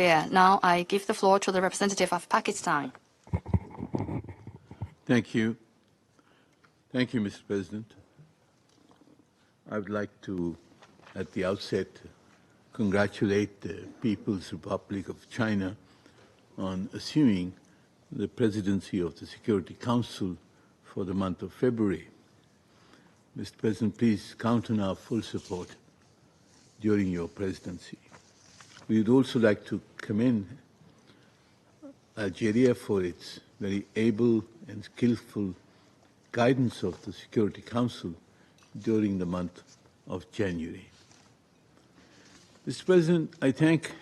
Now I give the floor to the representative of Pakistan. Thank you. Thank you, Mr. President. I would like to, at the outset, congratulate the People's Republic of China on assuming the presidency of the Security Council for the month of February. Mr. President, please count on our full support during your presidency. We would also like to commend Algeria for its very able and skillful guidance of the Security Council during the month of January. Mr. President, I thank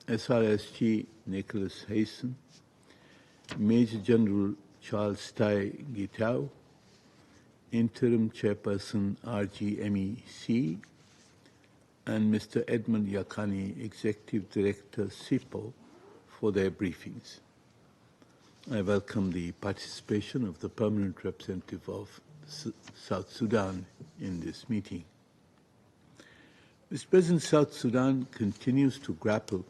SRSG Nicholas Hayson, Major General Charles Tai Gitao, Interim Chairperson RJMEC, and Mr. Edmund Yakani, Executive Director SIPO, for their briefings. I welcome the participation of the permanent representative of South Sudan in this meeting. Mr. President, South Sudan continues to grapple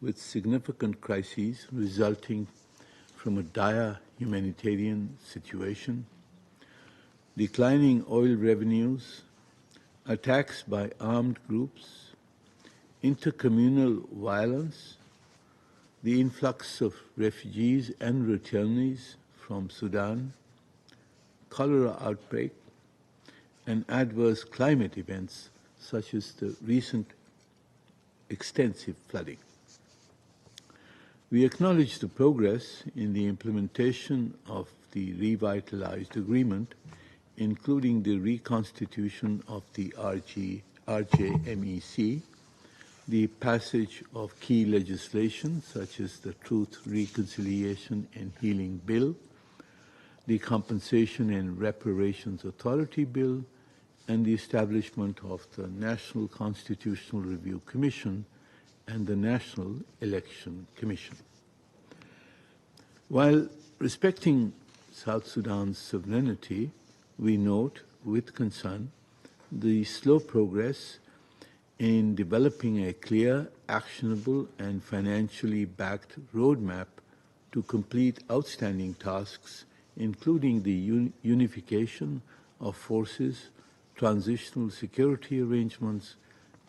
with significant crises resulting from a dire humanitarian situation, declining oil revenues, attacks by armed groups, inter-communal violence, the influx of refugees and returnees from Sudan, cholera outbreak, and adverse climate events such as the recent extensive flooding. We acknowledge the progress in the implementation of the Revitalized agreement, including the reconstitution of the RJMEC, the passage of key legislation such as the Truth, Reconciliation and Healing Bill, the Compensation and Reparations Authority Bill, and the establishment of the National Constitutional Review Commission and the National Election Commission. While respecting South Sudan's sovereignty, we note with concern the slow progress in developing a clear, actionable, and financially backed roadmap to complete outstanding tasks, including the unification of forces, transitional security arrangements,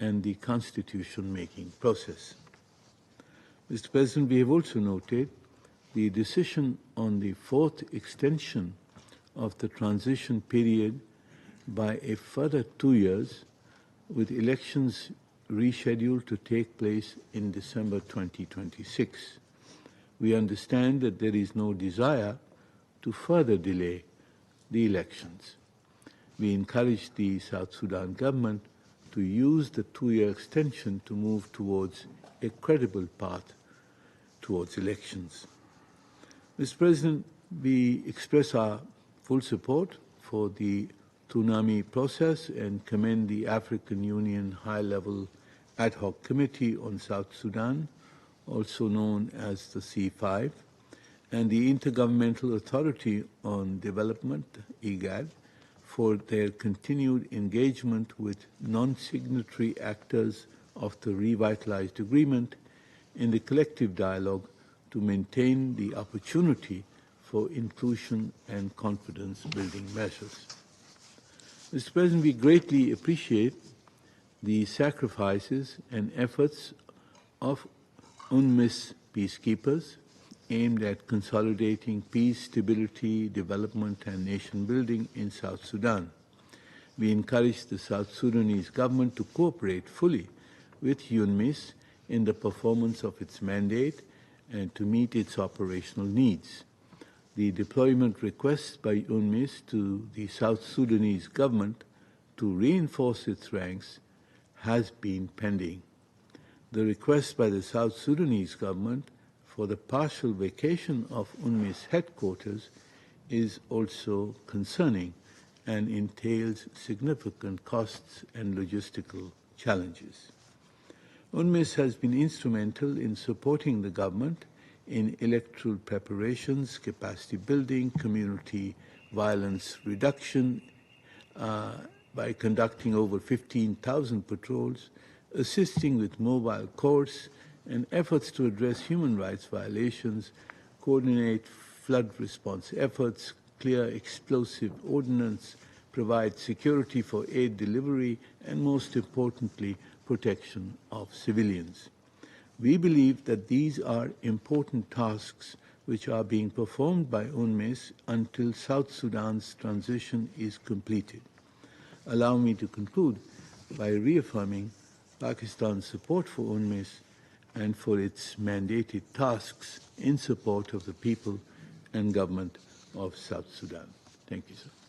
and the constitution-making process. Mr. President, we have also noted the decision on the fourth extension of the transition period by a further 2 years, with elections rescheduled to take place in December 2026. We understand that there is no desire to further delay the elections. We encourage the South Sudan government to use the 2-year extension to move towards a credible path towards elections. Mr. President, we express our full support for the tsunami process and commend the African Union High-Level Ad Hoc Committee on South Sudan, also known as the C5, and the Intergovernmental Authority on Development, IGAD, for their continued engagement with non-signatory actors of the Revitalized Agreement in the collective dialogue to maintain the opportunity for inclusion and confidence-building measures. Mr. President, we greatly appreciate the sacrifices and efforts of UNMISS peacekeepers aimed at consolidating peace, stability, development, and nation-building in South Sudan. We encourage the South Sudanese government to cooperate fully with UNMISS in the performance of its mandate and to meet its operational needs. The deployment requests by UNMISS to the South Sudanese government to reinforce its ranks has been pending. The request by the South Sudanese government for the partial vacation of UNMISS headquarters is also concerning and entails significant costs and logistical challenges. UNMISS has been instrumental in supporting the government in electoral preparations, capacity building, community violence reduction by conducting over 15,000 patrols, assisting with mobile courts, and efforts to address human rights violations, coordinate flood response efforts, clear explosive ordnance, provide security for aid delivery, and most importantly, protection of civilians. We believe that these are important tasks which are being performed by UNMISS until South Sudan's transition is completed. Allow me to conclude by reaffirming Pakistan's support for UNMISS and for its mandated tasks in support of the people and government of South Sudan. Thank you, sir.